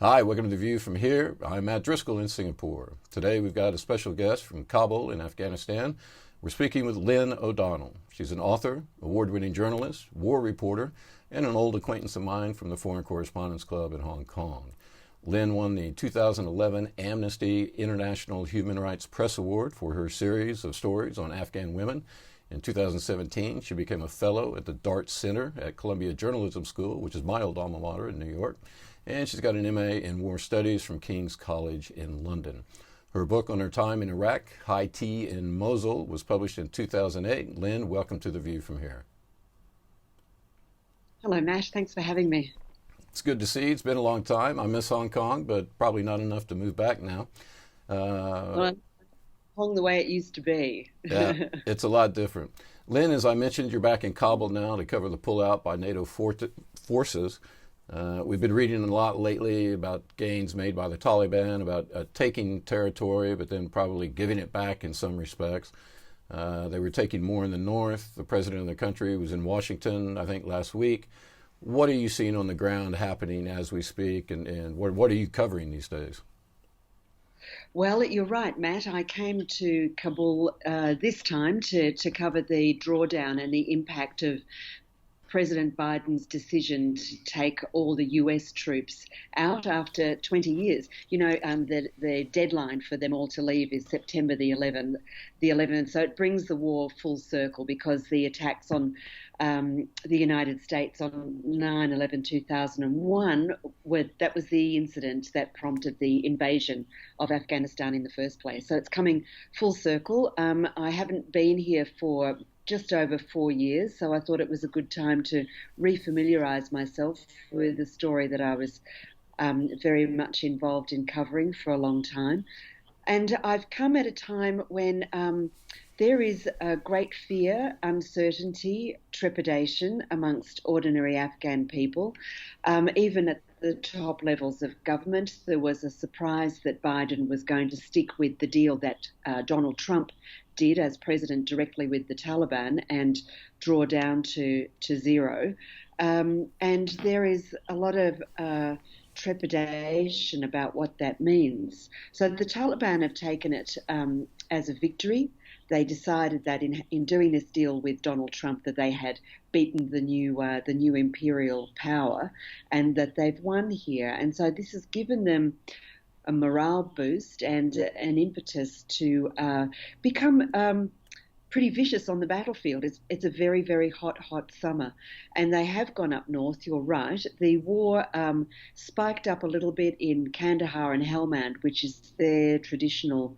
Hi, welcome to The View from here. I'm Matt Driskill in Singapore. Today we've got a special guest from Kabul in Afghanistan. We're speaking with Lynne O'Donnell. She's an author, award-winning journalist, war reporter, and an old acquaintance of mine from the Foreign Correspondents Club in Hong Kong. Lynne won the 2011 Amnesty International Human Rights Press Award for her series of stories on Afghan women. In 2017, she became a fellow at the Dart Center at Colombia Journalism School, which is my old alma mater in New York. And she's got an MA in War Studies from King's College in London. Her book on her time in Iraq, High Tea in Mosul, was published in 2008. Lynne, welcome to The View from here. Hello, Matt. Thanks for having me. It's good to see you. It's been a long time. I miss Hong Kong, but probably not enough to move back now. Well, Hong the way it used to be. Yeah, it's a lot different. Lynne, as I mentioned, you're back in Kabul now to cover the pullout by NATO forces. We've been reading a lot lately about gains made by the Taliban, about taking territory, but then probably giving it back in some respects. They were taking more in the north. The president of the country was in Washington, I think, last week. What are you seeing on the ground happening as we speak, and what are you covering these days? Well, you're right, Matt. I came to Kabul this time to cover the drawdown and the impact of President Biden's decision to take all the US troops out after 20 years. You know, the deadline for them all to leave is September the 11th. So it brings the war full circle because the attacks on the United States on 9/11/2001 that was the incident that prompted the invasion of Afghanistan in the first place. So it's coming full circle. I haven't been here for just over 4 years, so I thought it was a good time to refamiliarize myself with a story that I was very much involved in covering for a long time. And I've come at a time when there is a great fear, uncertainty, trepidation amongst ordinary Afghan people. Even at the top levels of government, there was a surprise that Biden was going to stick with the deal that Donald Trump did as president directly with the Taliban and draw down to zero. And there is a lot of trepidation about what that means. So the Taliban have taken it as a victory. They decided that in doing this deal with Donald Trump that they had beaten the new imperial power and that they've won here. And so this has given them a morale boost and an impetus to become pretty vicious on the battlefield. It's a very, very hot summer. And they have gone up north, you're right. The war spiked up a little bit in Kandahar and Helmand, which is their traditional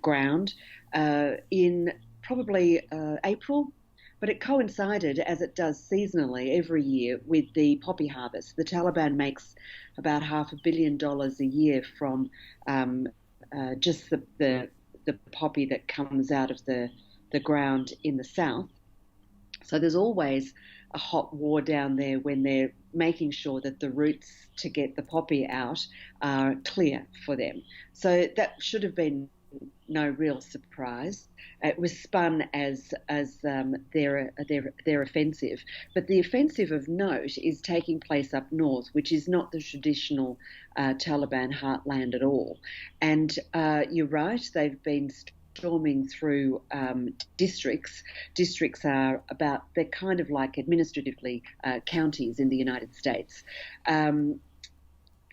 ground, in probably April. But it coincided, as it does seasonally every year, with the poppy harvest. The Taliban makes about $500 million a year from just the poppy that comes out of the ground in the south. So there's always a hot war down there when they're making sure that the routes to get the poppy out are clear for them. So that should have been no real surprise. It was spun as their offensive, but the offensive of note is taking place up north, which is not the traditional Taliban heartland at all. And you're right; they've been storming through districts. Districts are they're kind of like administratively counties in the United States.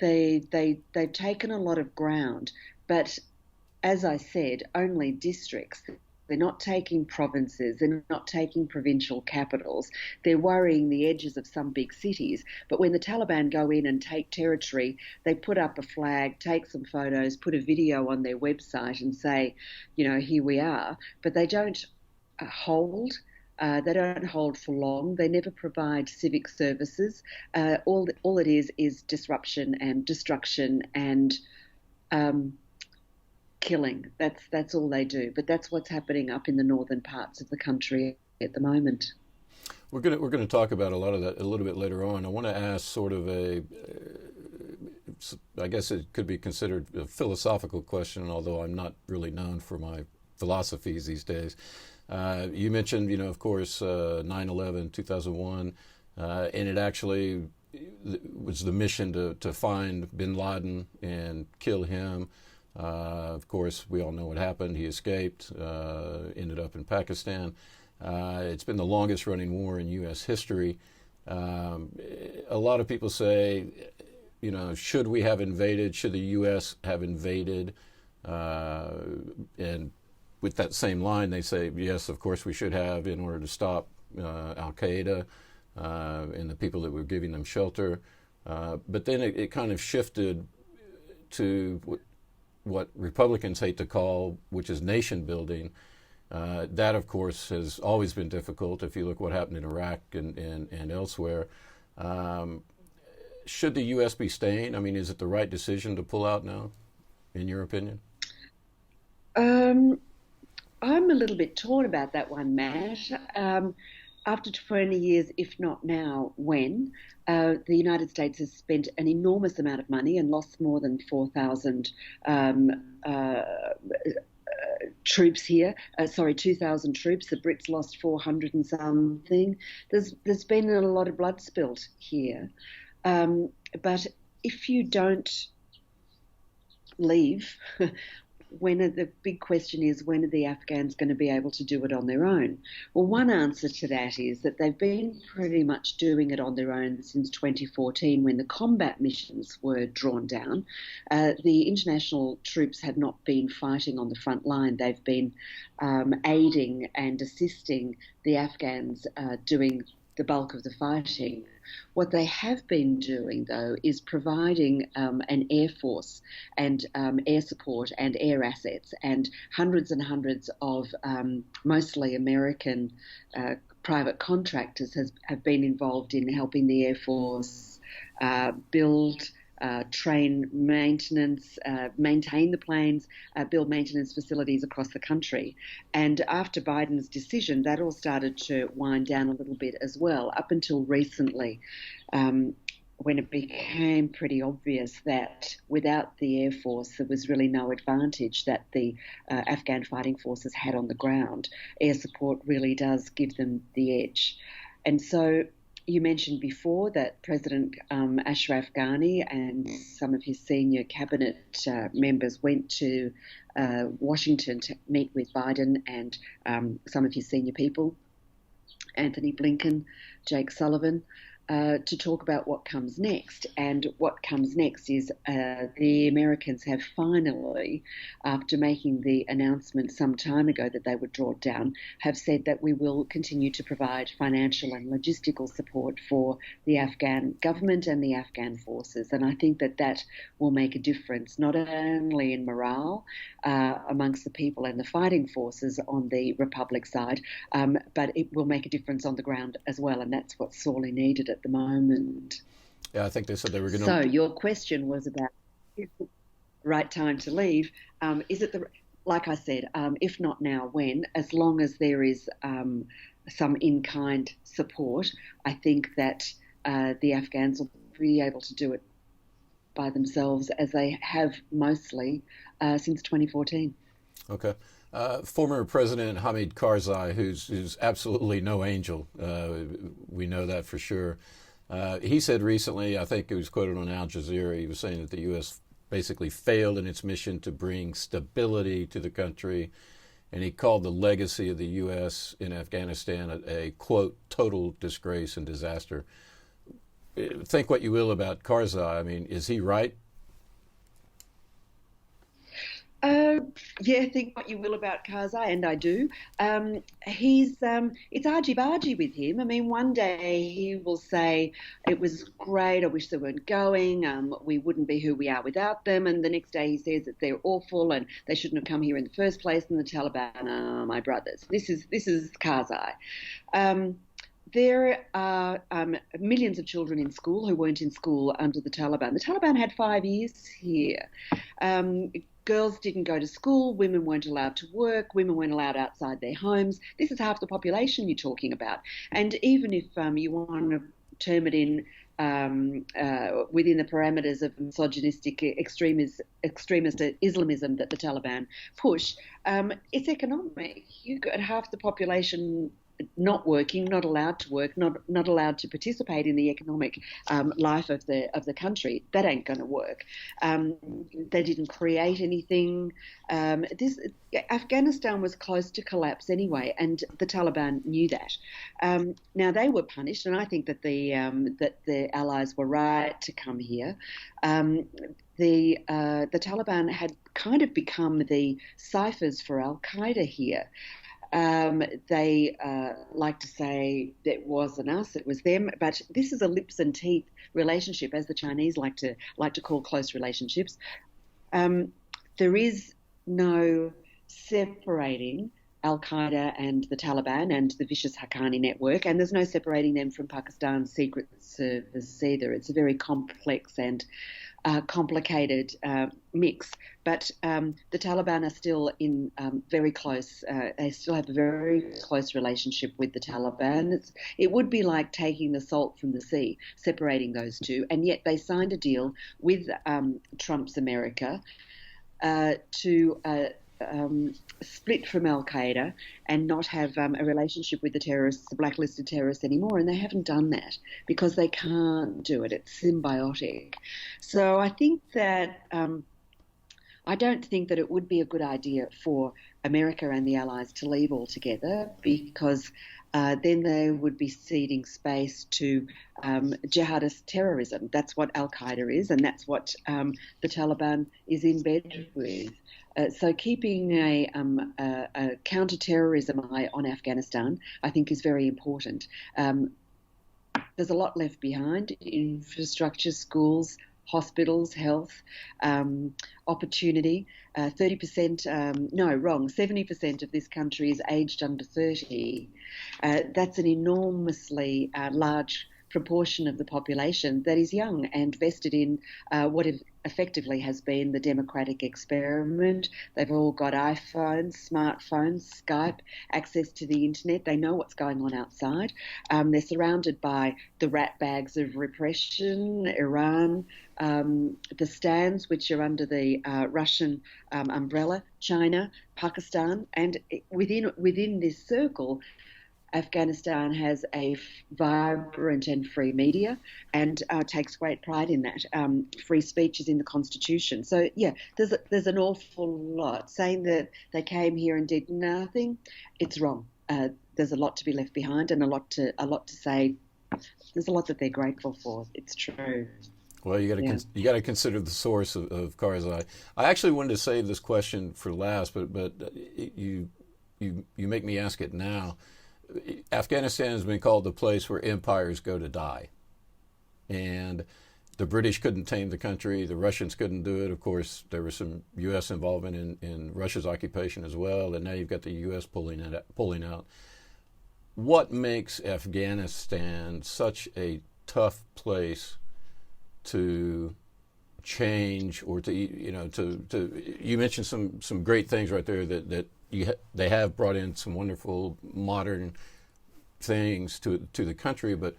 They've taken a lot of ground, but as I said, only districts. They're not taking provinces, they're not taking provincial capitals. They're worrying the edges of some big cities. But when the Taliban go in and take territory, they put up a flag, take some photos, put a video on their website and say, you know, here we are. But they don't hold. They don't hold for long. They never provide civic services. All it is disruption and destruction and killing. That's all they do. But that's what's happening up in the northern parts of the country at the moment. We're gonna talk about a lot of that a little bit later on. I want to ask sort of I guess it could be considered a philosophical question, although I'm not really known for my philosophies these days. You mentioned, of course, 9/11, 2001, and it actually was the mission to find bin Laden and kill him. Of course, we all know what happened. He escaped, ended up in Pakistan. It's been the longest running war in U.S. history. A lot of people say, should we have invaded? Should the U.S. have invaded? And with that same line, they say, yes, of course we should have, in order to stop Al-Qaeda and the people that were giving them shelter. But then it kind of shifted to what Republicans hate to call, which is nation building. That, of course, has always been difficult if you look what happened in Iraq and elsewhere. Should the U.S. be staying? I mean, is it the right decision to pull out now, in your opinion? I'm a little bit torn about that one, Matt. After 20 years, if not now, when? The United States has spent an enormous amount of money and lost more than 4,000 troops here. 2,000 troops. The Brits lost 400 and something. There's been a lot of blood spilt here. But if you don't leave, the big question is, when are the Afghans going to be able to do it on their own? Well, one answer to that is that they've been pretty much doing it on their own since 2014, when the combat missions were drawn down. The international troops had not been fighting on the front line. They've been aiding and assisting the Afghans doing the bulk of the fighting. What they have been doing, though, is providing an air force and air support and air assets, and hundreds of mostly American private contractors have been involved in helping the Air Force build, train maintenance, maintain the planes, build maintenance facilities across the country. And after Biden's decision, that all started to wind down a little bit as well, up until recently, when it became pretty obvious that without the Air Force, there was really no advantage that the Afghan fighting forces had on the ground. Air support really does give them the edge. And so you mentioned before that President Ashraf Ghani and some of his senior cabinet members went to Washington to meet with Biden and some of his senior people, Anthony Blinken, Jake Sullivan, to talk about what comes next. And what comes next is the Americans have finally, after making the announcement some time ago that they would draw it down, have said that we will continue to provide financial and logistical support for the Afghan government and the Afghan forces. And I think that will make a difference, not only in morale amongst the people and the fighting forces on the Republic side, but it will make a difference on the ground as well. And that's what's sorely needed at the moment. Yeah, I think they said they were going to... So your question was about, is it the right time to leave? Is it like I said, if not now, when? As long as there is some in-kind support, I think that the Afghans will be able to do it by themselves, as they have mostly since 2014. Okay. Former President Hamid Karzai, who's absolutely no angel, we know that for sure. He said recently, I think it was quoted on Al Jazeera, he was saying that the U.S. basically failed in its mission to bring stability to the country, and he called the legacy of the U.S. in Afghanistan a quote, total disgrace and disaster. Think what you will about Karzai. I mean, is he right? Yeah, think what you will about Karzai, and I do. It's argy-bargy with him. I mean, one day he will say, it was great, I wish they weren't going, we wouldn't be who we are without them, and the next day he says that they're awful and they shouldn't have come here in the first place, and the Taliban are my brothers. This is Karzai. There are millions of children in school who weren't in school under the Taliban. The Taliban had 5 years here. Girls didn't go to school, women weren't allowed to work, women weren't allowed outside their homes. This is half the population you're talking about. And even if you want to term it in within the parameters of misogynistic extremist Islamism that the Taliban push, it's economic. You've got half the population not working, not allowed to work, not allowed to participate in the economic life of the country. That ain't going to work. They didn't create anything. Afghanistan was close to collapse anyway, and the Taliban knew that. Now they were punished, and I think that the Allies were right to come here. The Taliban had kind of become the ciphers for Al Qaeda here. They like to say it wasn't us, it was them. But this is a lips and teeth relationship, as the Chinese like to call close relationships. There is no separating Al Qaeda and the Taliban and the vicious Haqqani network, and there's no separating them from Pakistan's secret service either. It's a very complex and complicated mix, but the Taliban are still in very close. They still have a very close relationship with the Taliban. It would be like taking the salt from the sea, separating those two, and yet they signed a deal with Trump's America to split from Al Qaeda and not have a relationship with the terrorists, the blacklisted terrorists anymore, and they haven't done that because they can't do it. It's symbiotic. So I think that I don't think that it would be a good idea for America and the Allies to leave altogether, because then they would be ceding space to jihadist terrorism. That's what Al Qaeda is, and that's what the Taliban is in bed with. So keeping a counter-terrorism eye on Afghanistan, I think, is very important. There's a lot left behind: infrastructure, schools, hospitals, health, opportunity. 70% of this country is aged under 30. That's an enormously large proportion of the population that is young and vested in what effectively has been the democratic experiment. They've all got iPhones, smartphones, Skype, access to the internet. They know what's going on outside. They're surrounded by the rat bags of repression, Iran, the stands which are under the Russian umbrella, China, Pakistan, and within this circle, Afghanistan has a vibrant and free media and takes great pride in that. Free speech is in the Constitution. So, yeah, there's an awful lot. Saying that they came here and did nothing, it's wrong. There's a lot to be left behind and a lot to say. There's a lot that they're grateful for. It's true. Well, you got to consider the source of Karzai. I actually wanted to save this question for last, but you make me ask it now. Afghanistan has been called the place where empires go to die. And the British couldn't tame the country. The Russians couldn't do it. Of course, there was some U.S. involvement in Russia's occupation as well. And now you've got the U.S. pulling out. What makes Afghanistan such a tough place to change, or to you mentioned some great things right there that they have brought in some wonderful modern things to the country, but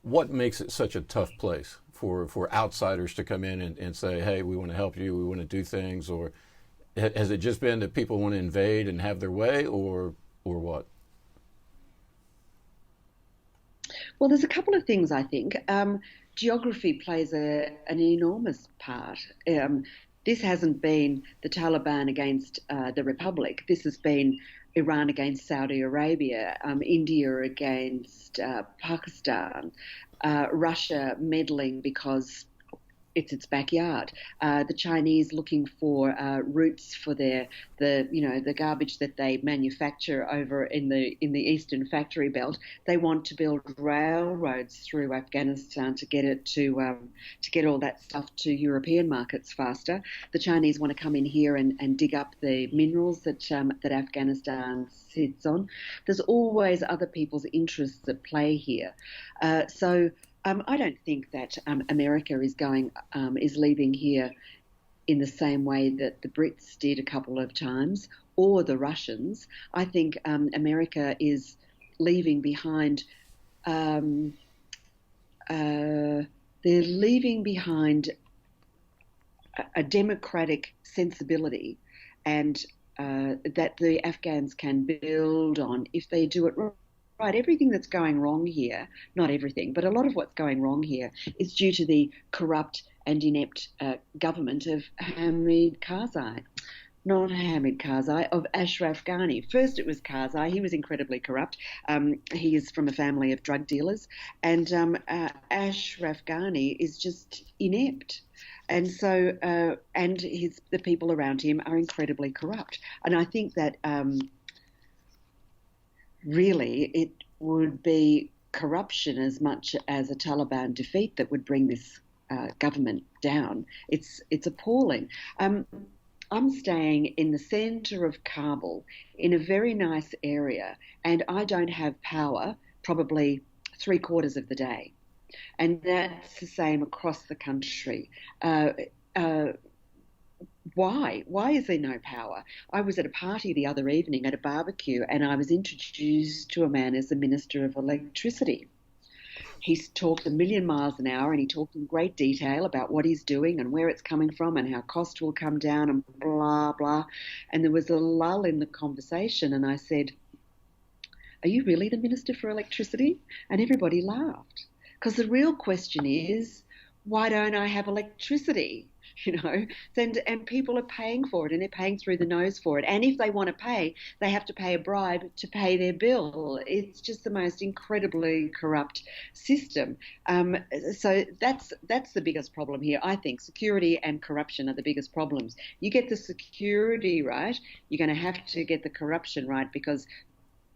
what makes it such a tough place for outsiders to come in and say, hey, we want to help you, we want to do things? Or has it just been that people want to invade and have their way, or what? Well, there's a couple of things, I think. Geography plays an enormous part. This hasn't been the Taliban against the Republic. This has been Iran against Saudi Arabia, India against Pakistan, Russia meddling because it's its backyard. The Chinese looking for routes for the garbage that they manufacture over in the eastern factory belt. They want to build railroads through Afghanistan to get it to get all that stuff to European markets faster. The Chinese want to come in here and dig up the minerals that Afghanistan sits on. There's always other people's interests at play here. I don't think that America is leaving here in the same way that the Brits did a couple of times, or the Russians. I think America is leaving behind. They're leaving behind a democratic sensibility, and that the Afghans can build on if they do it right. Everything that's going wrong here, not everything, but a lot of what's going wrong here is due to the corrupt and inept government of Hamid Karzai. Not Hamid Karzai, of Ashraf Ghani. First it was Karzai. He was incredibly corrupt. He is from a family of drug dealers. And Ashraf Ghani is just inept. And so, the people around him are incredibly corrupt. And I think that really it would be corruption as much as a Taliban defeat that would bring this government down. It's appalling. I'm staying in the centre of Kabul in a very nice area, and I don't have power probably 3/4 of the day. And that's the same across the country. Why? Why is there no power? I was at a party the other evening at a barbecue, and I was introduced to a man as the Minister of Electricity. He's talked a million miles an hour, and he talked in great detail about what he's doing and where it's coming from and how cost will come down and blah, blah. And there was a lull in the conversation, and I said, "Are you really the Minister for Electricity?" And everybody laughed. Because the real question is, why don't I have electricity? And people are paying for it, and they're paying through the nose for it. And if they want to pay, they have to pay a bribe to pay their bill. It's just the most incredibly corrupt system. So that's the biggest problem here. I think security and corruption are the biggest problems. You get the security right, you're going to have to get the corruption right, because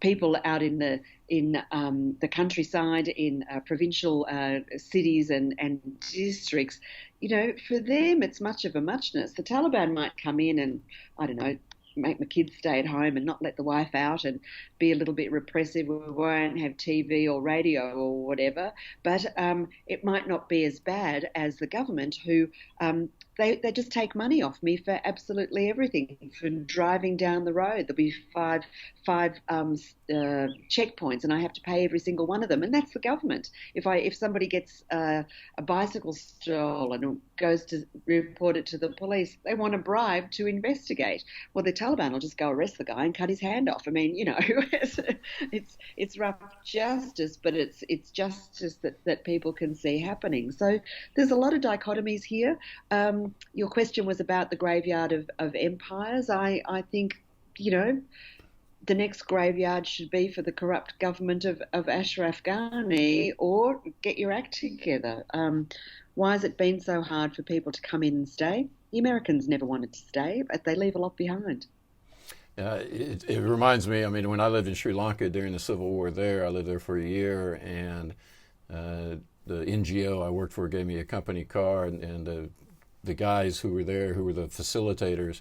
people out in the countryside, in provincial cities and districts, for them it's much of a muchness. The Taliban might come in and, I don't know, make my kids stay at home and not let the wife out and be a little bit repressive. We won't have TV or radio or whatever. But it might not be as bad as the government, who they just take money off me for absolutely everything. For driving down the road, there'll be five checkpoints, and I have to pay every single one of them. And that's the government. If somebody gets a bicycle stolen or goes to report it to the police, they want a bribe to investigate. Well, the Taliban will just go arrest the guy and cut his hand off. I mean, it's rough justice, but it's justice that people can see happening. So there's a lot of dichotomies here. Your question was about the graveyard of empires. I think, the next graveyard should be for the corrupt government of Ashraf Ghani, or get your act together. Why has it been so hard for people to come in and stay? The Americans never wanted to stay, but they leave a lot behind. It reminds me, when I lived in Sri Lanka during the Civil War there, I lived there for a year, and the NGO I worked for gave me a company car, and the guys who were there, who were the facilitators,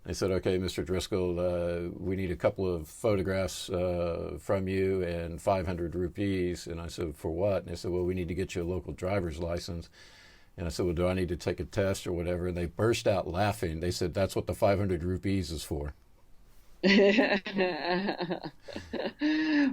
they said, "Okay, Mr. Driskill, we need a couple of photographs from you and 500 rupees." And I said, "For what?" And they said, "Well, we need to get you a local driver's license." And I said, "Well, do I need to take a test or whatever?" And they burst out laughing. They said, "That's what the 500 rupees is for."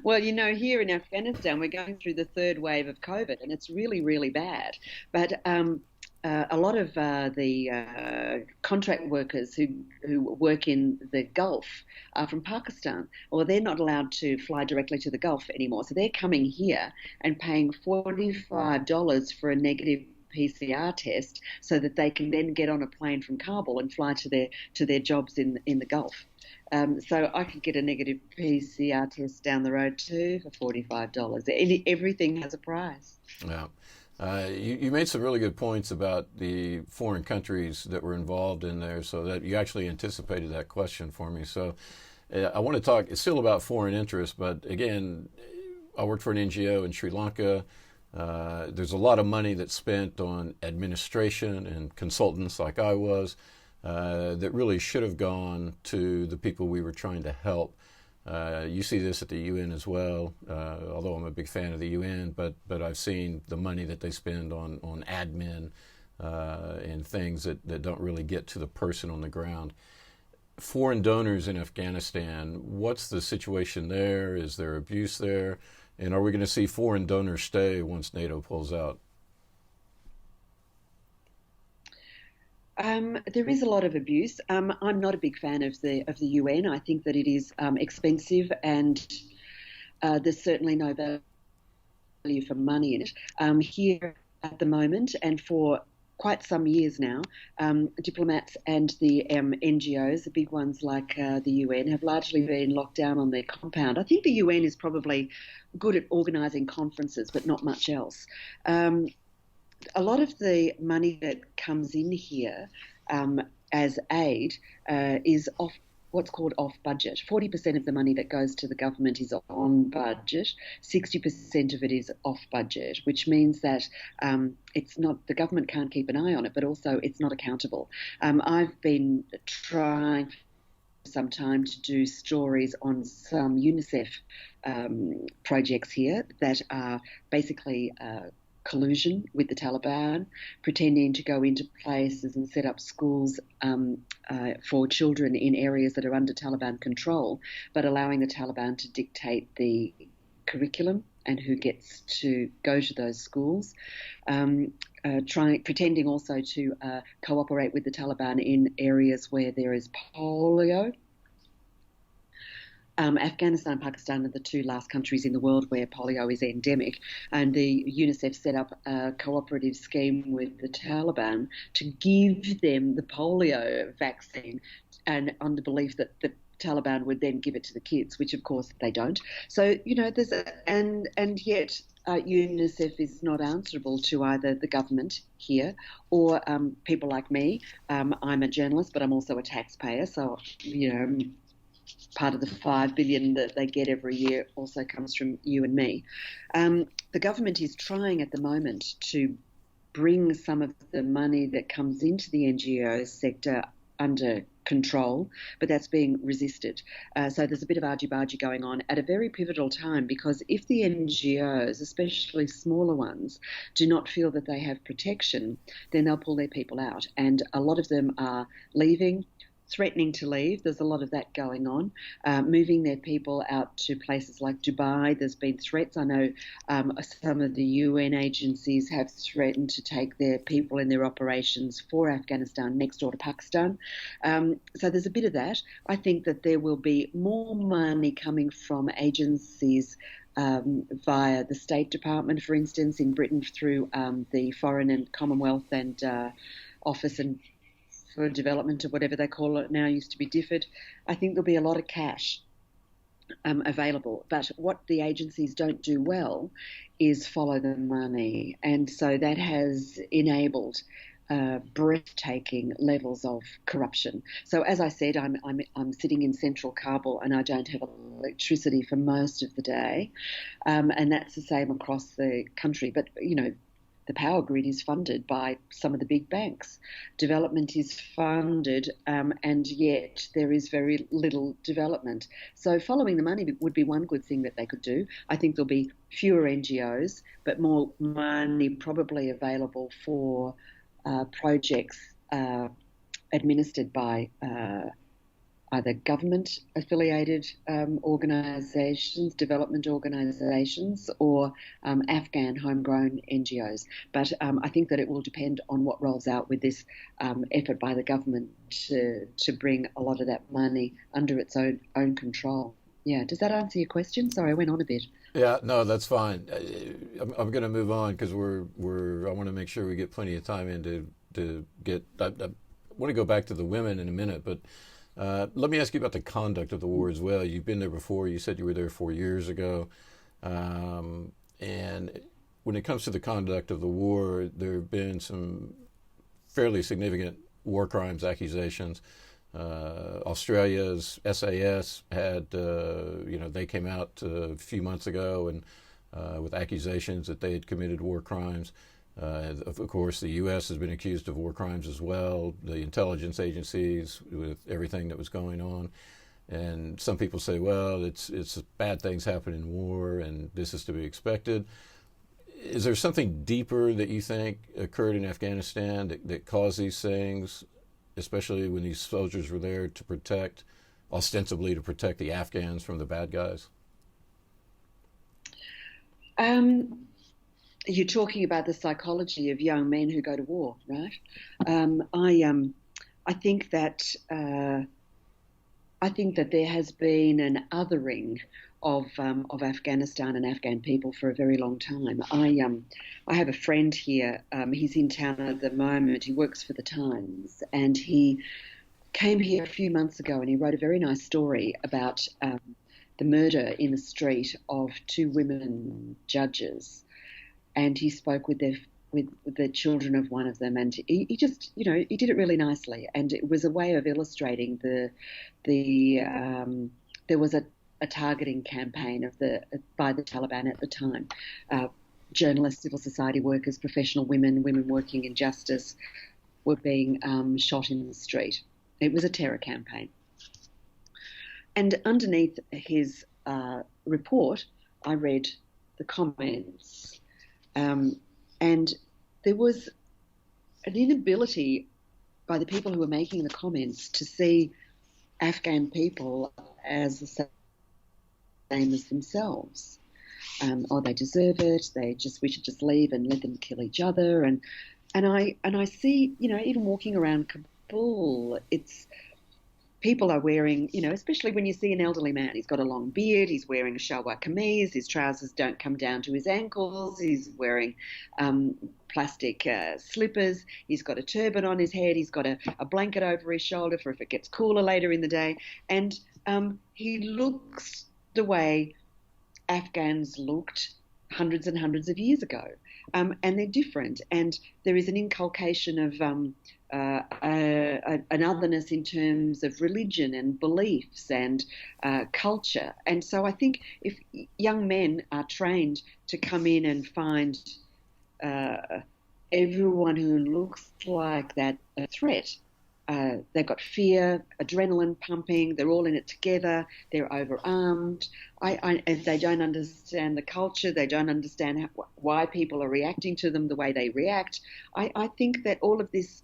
Well, here in Afghanistan, we're going through the third wave of COVID, and it's really, really bad. But a lot of the contract workers who work in the Gulf are from Pakistan. Well, they're not allowed to fly directly to the Gulf anymore. So they're coming here and paying $45 for a negative PCR test, so that they can then get on a plane from Kabul and fly to their jobs in the Gulf. So I could get a negative PCR test down the road too for $45. Everything has a price. Yeah. You made some really good points about the foreign countries that were involved in there, so that you actually anticipated that question for me. So I want to talk, it's still about foreign interests, but again, I worked for an NGO in Sri Lanka. There's a lot of money that's spent on administration and consultants, like I was, that really should have gone to the people we were trying to help. You see this at the UN as well, although I'm a big fan of the UN, but I've seen the money that they spend on admin and things that don't really get to the person on the ground. Foreign donors in Afghanistan, what's the situation there? Is there abuse there? And are we going to see foreign donors stay once NATO pulls out? There is a lot of abuse. I'm not a big fan of the UN. I think that it is expensive and there's certainly no value for money in it. Here at the moment, and for quite some years now, diplomats and the NGOs, the big ones like the UN, have largely been locked down on their compound. I think the UN is probably good at organising conferences, but not much else. A lot of the money that comes in here as aid is what's called off budget. 40% of the money that goes to the government is on budget. 60% of it is off budget, which means that it's not, the government can't keep an eye on it, but also it's not accountable. I've been trying for some time to do stories on some UNICEF projects here that are basically collusion with the Taliban, pretending to go into places and set up schools for children in areas that are under Taliban control, but allowing the Taliban to dictate the curriculum and who gets to go to those schools. Pretending also to cooperate with the Taliban in areas where there is polio. Afghanistan and Pakistan are the two last countries in the world where polio is endemic, and the UNICEF set up a cooperative scheme with the Taliban to give them the polio vaccine, and on the belief that the Taliban would then give it to the kids, which of course they don't. So there's and yet UNICEF is not answerable to either the government here or people like me. I'm a journalist, but I'm also a taxpayer, so part of the $5 billion that they get every year also comes from you and me. The government is trying at the moment to bring some of the money that comes into the NGO sector under control, but that's being resisted. So there's a bit of argy-bargy going on at a very pivotal time, because if the NGOs, especially smaller ones, do not feel that they have protection, then they'll pull their people out. And a lot of them are leaving, threatening to leave. There's a lot of that going on, moving their people out to places like Dubai. There's been threats. I know some of the UN agencies have threatened to take their people in their operations for Afghanistan next door to Pakistan. So there's a bit of that. I think that there will be more money coming from agencies via the State Department, for instance, in Britain through the Foreign and Commonwealth and Office and for Development, or whatever they call it now, used to be DFID. I think there'll be a lot of cash available. But what the agencies don't do well is follow the money. And so that has enabled breathtaking levels of corruption. So as I said, I'm sitting in central Kabul and I don't have electricity for most of the day. And that's the same across the country. But, the power grid is funded by some of the big banks. Development is funded, and yet there is very little development. So following the money would be one good thing that they could do. I think there'll be fewer NGOs, but more money probably available for projects administered by either government-affiliated organisations, development organisations, or Afghan homegrown NGOs. But I think that it will depend on what rolls out with this effort by the government to bring a lot of that money under its own control. Yeah, does that answer your question? Sorry, I went on a bit. Yeah, no, that's fine. I'm going to move on because I want to make sure we get plenty of time in to get. I want to go back to the women in a minute, but. Let me ask you about the conduct of the war as well. You've been there before. You said you were there 4 years ago. And when it comes to the conduct of the war, there have been some fairly significant war crimes accusations. Australia's SAS had, they came out a few months ago and with accusations that they had committed war crimes. Of course, the US has been accused of war crimes as well, the intelligence agencies with everything that was going on. And some people say, well, it's bad things happen in war and this is to be expected. Is there something deeper that you think occurred in Afghanistan that caused these things, especially when these soldiers were there to ostensibly to protect the Afghans from the bad guys? You're talking about the psychology of young men who go to war, right? I think that there has been an othering of Afghanistan and Afghan people for a very long time. I have a friend here. He's in town at the moment. He works for the Times, and he came here a few months ago, and he wrote a very nice story about the murder in the street of two women judges, and he spoke with the children of one of them, and he just, he did it really nicely, and it was a way of illustrating there was a targeting campaign by the Taliban at the time. Journalists, civil society workers, professional women working in justice were being shot in the street. It was a terror campaign. And underneath his report, I read the comments, and there was an inability by the people who were making the comments to see Afghan people as the same as themselves. They deserve it. We should just leave and let them kill each other. And I see, even walking around Kabul, people are wearing, especially when you see an elderly man, he's got a long beard, he's wearing a shalwar kameez, his trousers don't come down to his ankles, he's wearing plastic slippers, he's got a turban on his head, he's got a blanket over his shoulder for if it gets cooler later in the day, and he looks the way Afghans looked hundreds and hundreds of years ago, and they're different, and there is an inculcation of an otherness in terms of religion and beliefs and culture. And so I think if young men are trained to come in and find everyone who looks like that a threat, they've got fear, adrenaline pumping, they're all in it together, they're overarmed. If they don't understand the culture, they don't understand why people are reacting to them the way they react. I think that all of this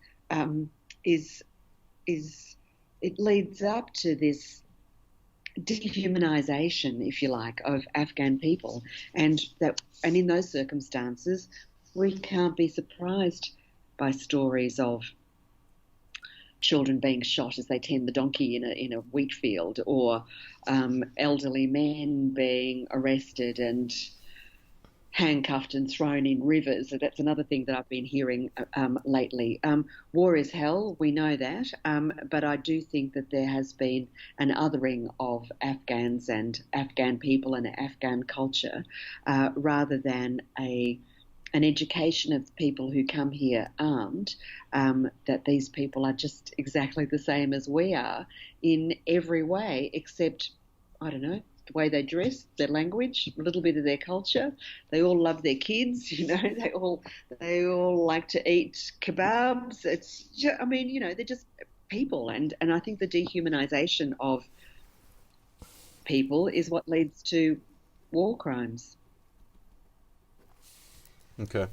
it leads up to this dehumanization, if you like, of Afghan people, and in those circumstances, we can't be surprised by stories of children being shot as they tend the donkey in a wheat field, or elderly men being arrested and handcuffed and thrown in rivers. So that's another thing that I've been hearing lately. War is hell, we know that, but I do think that there has been an othering of Afghans and Afghan people and Afghan culture, rather than an education of people who come here armed, that these people are just exactly the same as we are in every way, except, I don't know, the way they dress, their language, a little bit of their culture. They all love their kids, they all like to eat kebabs. It's just, they're just people, and I think the dehumanization of people is what leads to war crimes. Okay.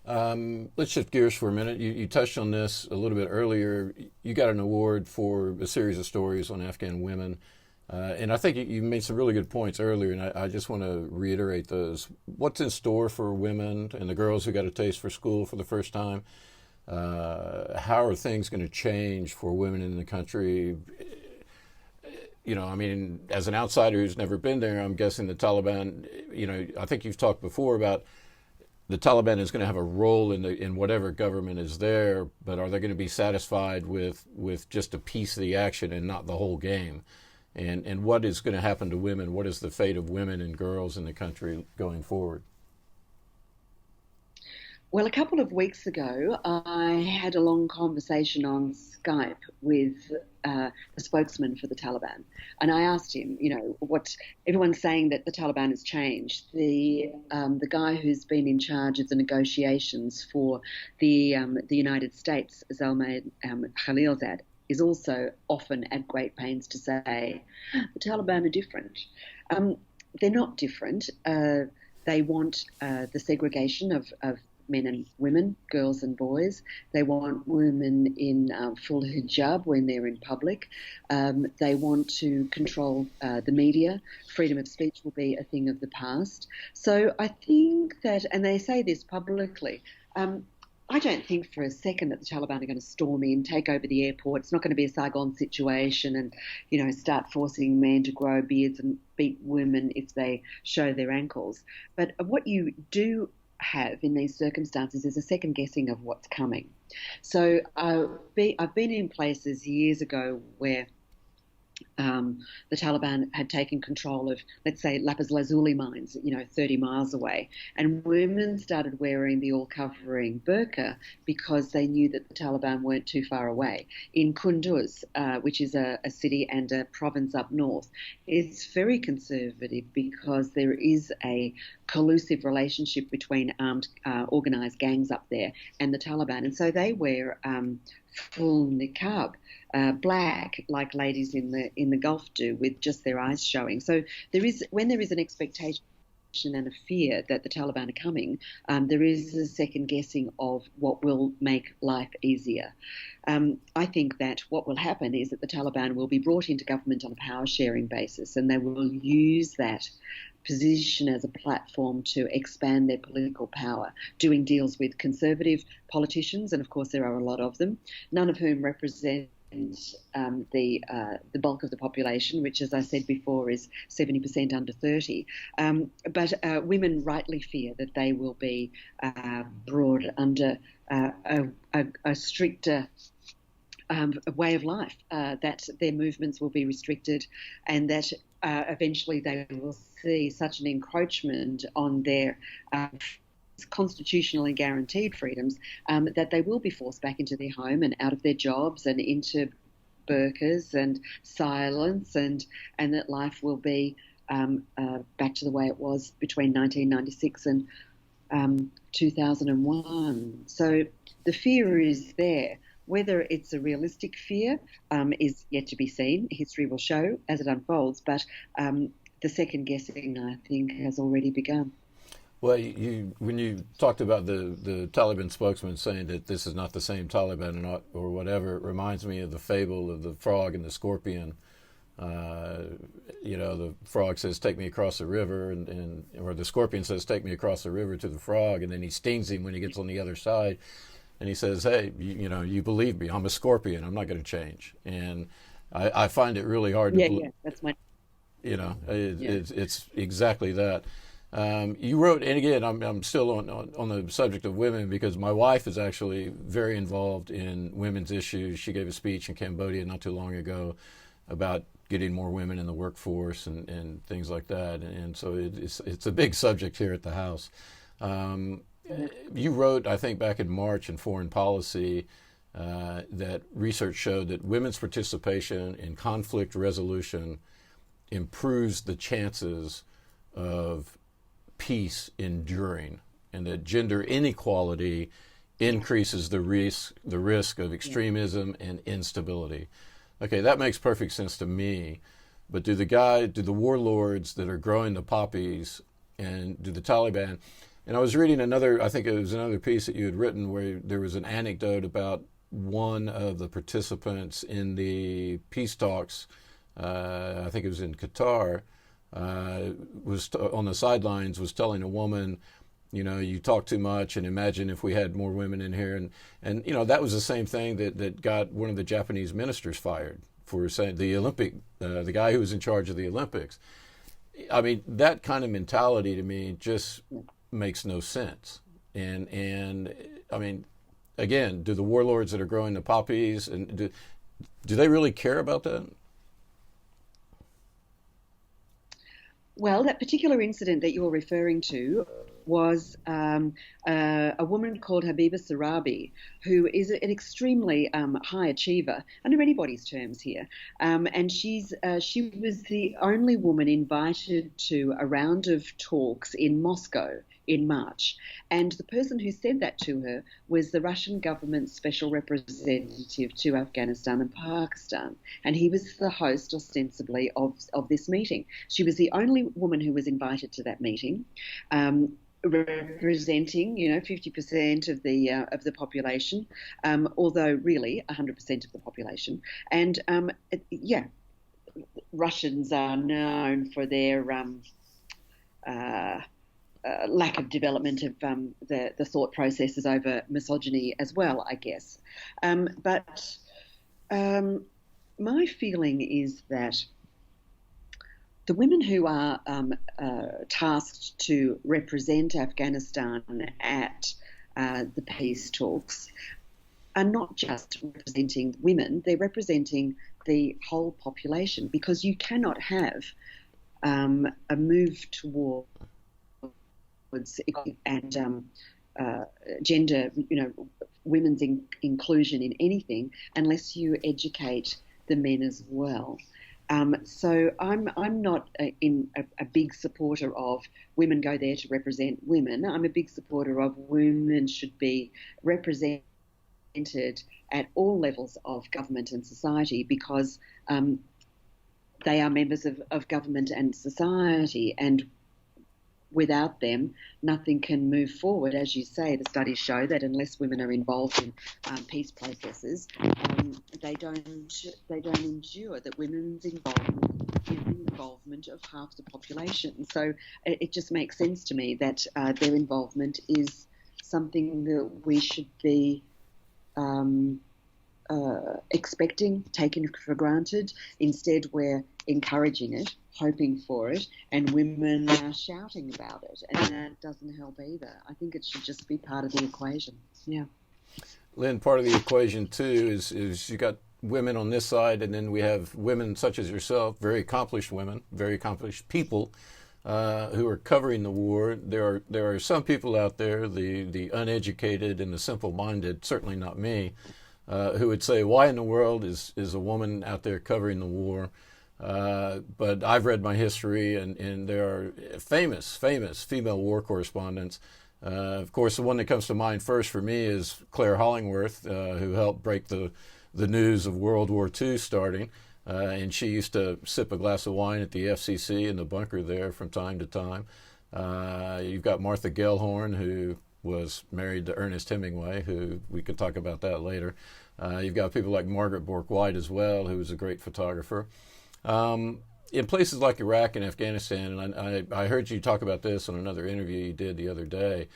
Let's shift gears for a minute. You touched on this a little bit earlier. You got an award for a series of stories on Afghan women. And I think you made some really good points earlier, and I just want to reiterate those. What's in store for women and the girls who got a taste for school for the first time? How are things going to change for women in the country? As an outsider who's never been there, I'm guessing the Taliban, I think you've talked before about the Taliban is going to have a role in whatever government is there, but are they going to be satisfied with just a piece of the action and not the whole game? And what is going to happen to women? What is the fate of women and girls in the country going forward? Well, a couple of weeks ago, I had a long conversation on Skype with the spokesman for the Taliban, and I asked him, what everyone's saying that the Taliban has changed. The guy who's been in charge of the negotiations for the United States, Zalmay Khalilzad, is also often at great pains to say the Taliban are different. They're not different. They want the segregation of men and women, girls and boys. They want women in full hijab when they're in public. They want to control the media. Freedom of speech will be a thing of the past. So I think that, and they say this publicly, I don't think for a second that the Taliban are going to storm in, take over the airport. It's not going to be a Saigon situation and, start forcing men to grow beards and beat women if they show their ankles. But what you do have in these circumstances is a second guessing of what's coming. So I've been in places years ago where the Taliban had taken control of, let's say, lapis lazuli mines, 30 miles away. And women started wearing the all-covering burqa because they knew that the Taliban weren't too far away. In Kunduz, which is a city and a province up north, it's very conservative because there is a collusive relationship between armed, organised gangs up there and the Taliban. And so they wear full niqab, black, like ladies in the Gulf do, with just their eyes showing. So when there is an expectation and a fear that the Taliban are coming, there is a second guessing of what will make life easier. I think that what will happen is that the Taliban will be brought into government on a power sharing basis, and they will use that position as a platform to expand their political power, doing deals with conservative politicians, and of course there are a lot of them, none of whom represent the bulk of the population, which, as I said before, is 70% under 30. But women rightly fear that they will be brought under a stricter way of life, that their movements will be restricted, and that eventually they will see such an encroachment on their constitutionally guaranteed freedoms that they will be forced back into their home and out of their jobs and into burqas and silence, and that life will be back to the way it was between 1996 and 2001. So the fear is there. Whether it's a realistic fear is yet to be seen. History will show as it unfolds, but the second guessing, I think, has already begun. Well, when you talked about the Taliban spokesman saying that this is not the same Taliban or whatever, it reminds me of the fable of the frog and the scorpion. The frog says, "Take me across the river," or the scorpion says, "Take me across the river to the frog," and then he stings him when he gets on the other side. And he says, "Hey, you believe me? I'm a scorpion. I'm not going to change." And I find it really hard to believe. Yeah, that's my. It's exactly that. You wrote, and again, I'm still on the subject of women because my wife is actually very involved in women's issues. She gave a speech in Cambodia not too long ago about getting more women in the workforce and things like that. And so it's a big subject here at the house. You wrote, I think, back in March in Foreign Policy that research showed that women's participation in conflict resolution improves the chances of peace enduring, and that gender inequality increases the risk of extremism and instability. Okay, that makes perfect sense to me. But do the warlords that are growing the poppies, and do the Taliban? And I was reading I think it was another piece that you had written where there was an anecdote about one of the participants in the peace talks, I think it was in Qatar, was on the sidelines, was telling a woman, you talk too much, and imagine if we had more women in here. And that was the same thing that got one of the Japanese ministers fired for saying the guy who was in charge of the Olympics. I mean, that kind of mentality to me just makes no sense. And I mean, again, do the warlords that are growing the poppies, and do they really care about that? Well, that particular incident that you're referring to was a woman called Habiba Sarabi, who is an extremely high achiever under anybody's terms here, and she was the only woman invited to a round of talks in Moscow in March, and the person who said that to her was the Russian government's special representative to Afghanistan and Pakistan, and he was the host ostensibly of this meeting. She was the only woman who was invited to that meeting, representing 50% of the population, although really 100% of the population. And Russians are known for their lack of development of the thought processes over misogyny as well, I guess. But my feeling is that the women who are tasked to represent Afghanistan at the peace talks are not just representing women, they're representing the whole population, because you cannot have a move towards equality and gender, women's inclusion in anything unless you educate the men as well. So I'm not a big supporter of women go there to represent women. I'm a big supporter of women should be represented at all levels of government and society, because they are members of government and society, and without them, nothing can move forward. As you say, the studies show that unless women are involved in peace processes, they don't endure. That women's involvement is the involvement of half the population. So it just makes sense to me that their involvement is something that we should be expecting, taken for granted. Instead, we're encouraging it, hoping for it, and women are shouting about it, and that doesn't help either. I think it should just be part of the equation. Yeah. Lynn, part of the equation too is you got women on this side, and then we have women such as yourself, very accomplished women, very accomplished people who are covering the war. There are some people out there, the uneducated and the simple-minded, certainly not me, who would say, why in the world is a woman out there covering the war? But I've read my history, and there are famous female war correspondents. Of course, the one that comes to mind first for me is Claire Hollingworth, who helped break the news of World War II starting. And she used to sip a glass of wine at the FCC in the bunker there from time to time. You've got Martha Gellhorn, who was married to Ernest Hemingway, who we can talk about that later. You've got people like Margaret Bourke-White as well, who was a great photographer. In places like Iraq and Afghanistan, and I heard you talk about this on another interview you did the other day,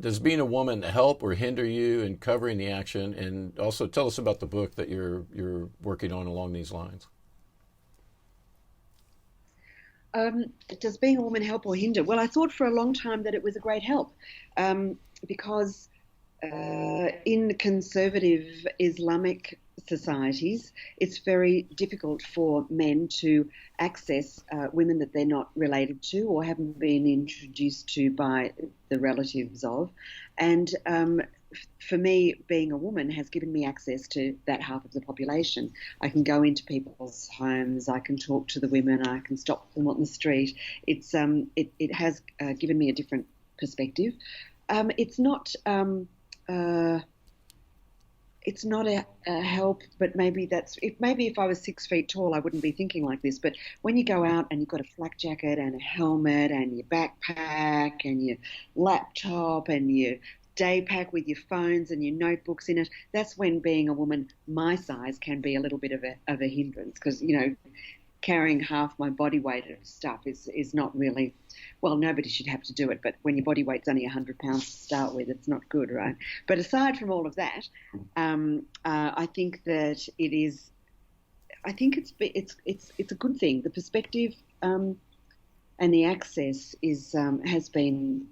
does being a woman help or hinder you in covering the action? And also tell us about the book that you're working on along these lines. Does being a woman help or hinder? Well, I thought for a long time that it was a great help, because in conservative Islamic societies, it's very difficult for men to access women that they're not related to or haven't been introduced to by the relatives of. And for me, being a woman has given me access to that half of the population. I can go into people's homes, I can talk to the women, I can stop them on the street. It has given me a different perspective. It's not a help, but maybe if I was 6 feet tall, I wouldn't be thinking like this. But when you go out and you've got a flak jacket and a helmet and your backpack and your laptop and your day pack with your phones and your notebooks in it, that's when being a woman my size can be a little bit of a hindrance, because, carrying half my body weight of stuff is not really, well, nobody should have to do it, but when your body weight's only 100 pounds to start with, it's not good, right? But aside from all of that, I think that it's a good thing. The perspective and the access has been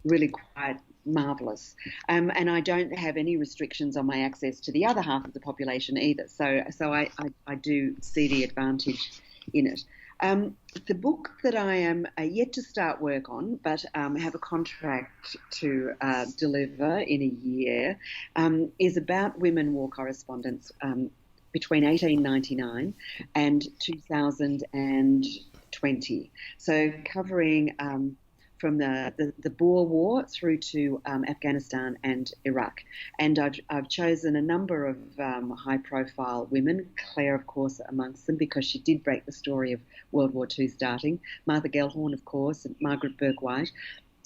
really quite marvellous, and I don't have any restrictions on my access to the other half of the population either. So I do see the advantage in it. The book that I am yet to start work on, but have a contract to deliver in a year, is about women war correspondents between 1899 and 2020. So covering from the Boer War through to Afghanistan and Iraq. And I've chosen a number of high-profile women, Claire, of course, amongst them, because she did break the story of World War II starting, Martha Gellhorn, of course, and Margaret Bourke-White,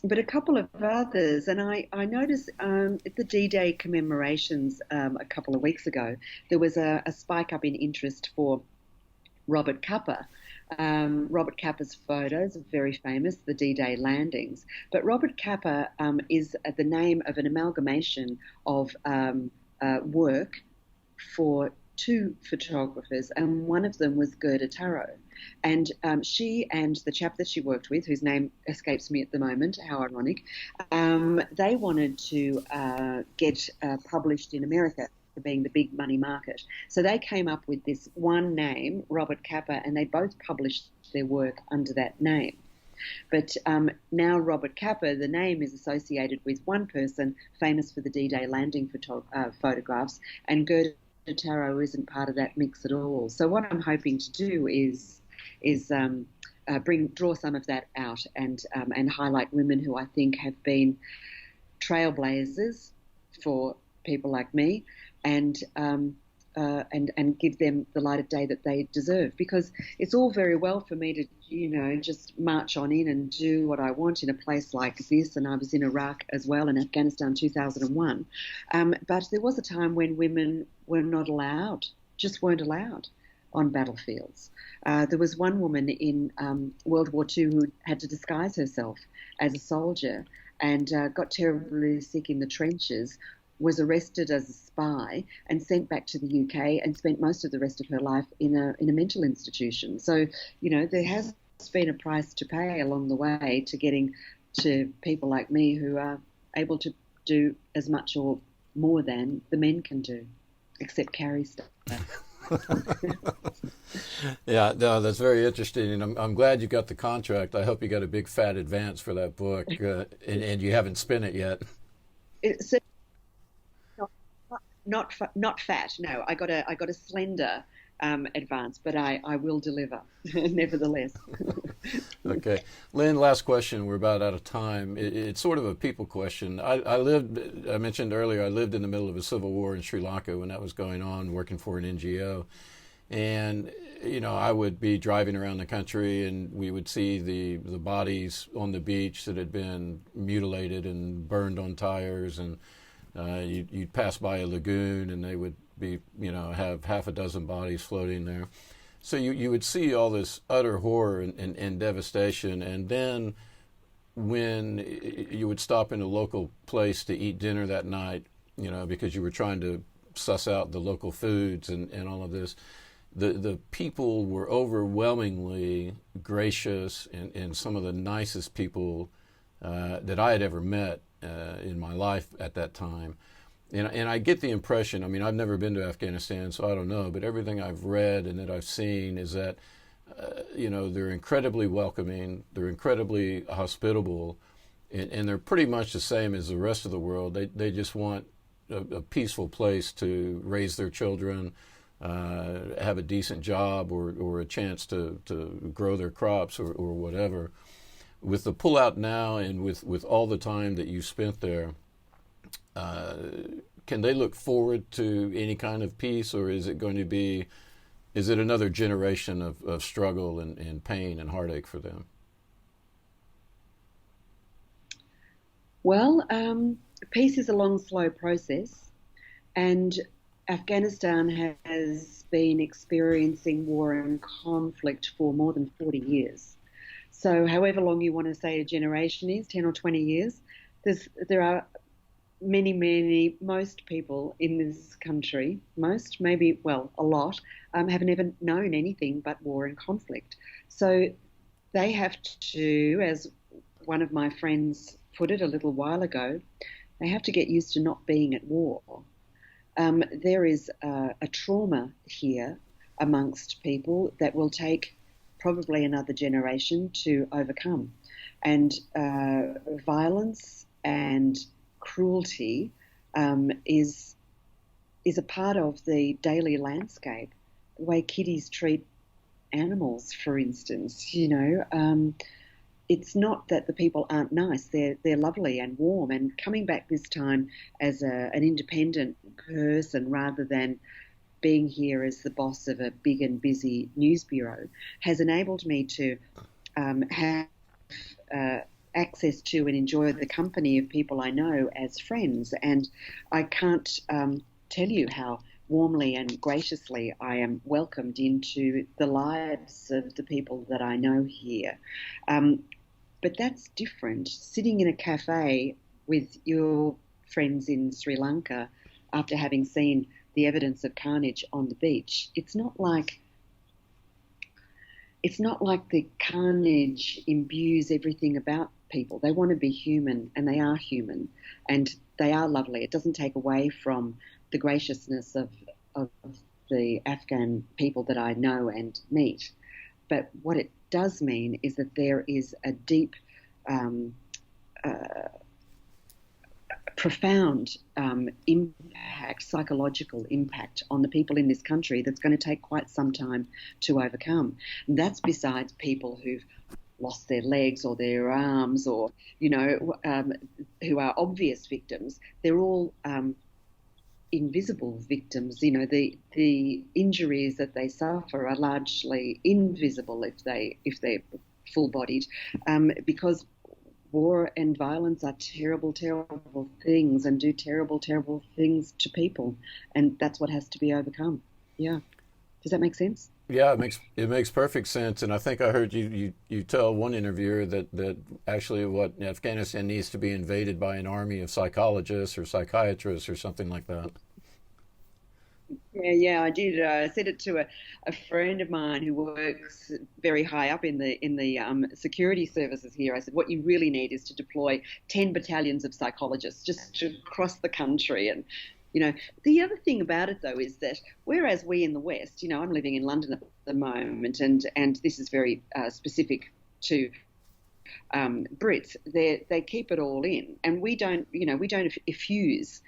but a couple of others. And I noticed at the D-Day commemorations a couple of weeks ago, there was a spike up in interest for Robert Cupper, Robert Capa's photos are very famous, the D-Day landings. But Robert Capa is the name of an amalgamation of work for two photographers, and one of them was Gerda Taro. And she and the chap that she worked with, whose name escapes me at the moment, how ironic, they wanted to get published in America, being the big money market. So they came up with this one name, Robert Capa, and they both published their work under that name. But now Robert Capa, the name is associated with one person famous for the D-Day landing photographs, and Gerda Taro isn't part of that mix at all. So what I'm hoping to do is draw some of that out and highlight women who I think have been trailblazers for people like me, and give them the light of day that they deserve. Because it's all very well for me to, just march on in and do what I want in a place like this. And I was in Iraq as well, in Afghanistan 2001. But there was a time when women were not allowed, just weren't allowed on battlefields. There was one woman in World War II who had to disguise herself as a soldier and got terribly sick in the trenches, was arrested as a spy and sent back to the UK and spent most of the rest of her life in a mental institution. So, there has been a price to pay along the way to getting to people like me who are able to do as much or more than the men can do, except carry stuff. Yeah, no, that's very interesting, and I'm glad you got the contract. I hope you got a big fat advance for that book, and you haven't spent it yet. It's not fat. No, I got a slender advance, but I will deliver nevertheless. Okay, Lynn. Last question. We're about out of time. It's sort of a people question. I mentioned earlier, I lived in the middle of a civil war in Sri Lanka when that was going on, working for an NGO, and I would be driving around the country, and we would see the bodies on the beach that had been mutilated and burned on tires, and you'd pass by a lagoon, and they would be, have half a dozen bodies floating there. So you would see all this utter horror and devastation, and then when you would stop in a local place to eat dinner that night, because you were trying to suss out the local foods and all of this, the people were overwhelmingly gracious and some of the nicest people that I had ever met in my life at that time. And I get the impression, I've never been to Afghanistan, so I don't know, but everything I've read and that I've seen is that, they're incredibly welcoming, they're incredibly hospitable, and they're pretty much the same as the rest of the world. They just want a peaceful place to raise their children, have a decent job or a chance to grow their crops or whatever. With the pullout now and with all the time that you spent there, can they look forward to any kind of peace, or is it another generation of struggle and pain and heartache for them? Well, peace is a long, slow process, and Afghanistan has been experiencing war and conflict for more than 40 years. So however long you want to say a generation is, 10 or 20 years, there are most people in this country, a lot, have never known anything but war and conflict. So they have to, as one of my friends put it a little while ago, they have to get used to not being at war. There is a trauma here amongst people that will take probably another generation to overcome. And violence and cruelty is a part of the daily landscape. The way kiddies treat animals, for instance, it's not that the people aren't nice. They're lovely and warm. And coming back this time as an independent person rather than being here as the boss of a big and busy news bureau has enabled me to have access to and enjoy the company of people I know as friends. And I can't tell you how warmly and graciously I am welcomed into the lives of the people that I know here. But that's different. Sitting in a cafe with your friends in Sri Lanka after having seen the evidence of carnage on the beach, it's not like the carnage imbues everything about people. They want to be human, and they are human, and they are lovely. It doesn't take away from the graciousness of the Afghan people that I know and meet. But what it does mean is that there is a deep, profound impact, psychological impact on the people in this country that's going to take quite some time to overcome. And that's besides people who've lost their legs or their arms or, who are obvious victims. They're all invisible victims. The injuries that they suffer are largely invisible if they're full-bodied, because war and violence are terrible, terrible things and do terrible, terrible things to people, and that's what has to be overcome. Yeah, does that make sense? Yeah, it makes perfect sense, and I think I heard you tell one interviewer that actually what Afghanistan needs to be invaded by an army of psychologists or psychiatrists or something like that. Yeah, I did. I said it to a friend of mine who works very high up in the security services here. I said, what you really need is to deploy 10 battalions of psychologists just across the country. And the other thing about it, though, is that whereas we in the West, I'm living in London at the moment, and this is very specific to Brits, they keep it all in, and we don't effuse.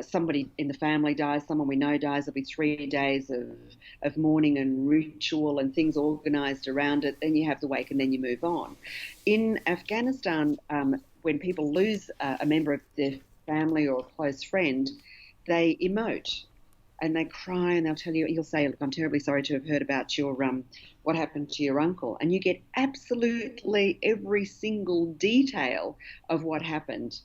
Somebody in the family dies, someone we know dies. There'll be 3 days of mourning and ritual and things organised around it. Then you have the wake, and then you move on. In Afghanistan, when people lose a member of their family or a close friend, they emote and they cry, and you'll say, look, I'm terribly sorry to have heard about your what happened to your uncle, and you get absolutely every single detail of what happened,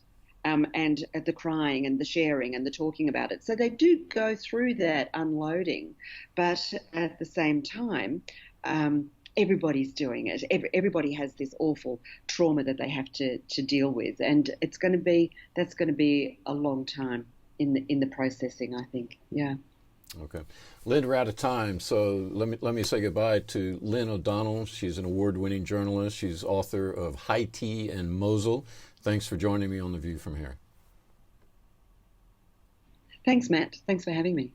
and the crying and the sharing and the talking about it. So they do go through that unloading, but at the same time, everybody's doing it. Everybody has this awful trauma that they have to deal with, and that's going to be a long time in the processing, I think. Yeah. Okay, Lynn, we're out of time, so let me say goodbye to Lynne O'Donnell. She's an award-winning journalist. She's author of Haiti and Mosul. Thanks for joining me on The View from Here. Thanks, Matt. Thanks for having me.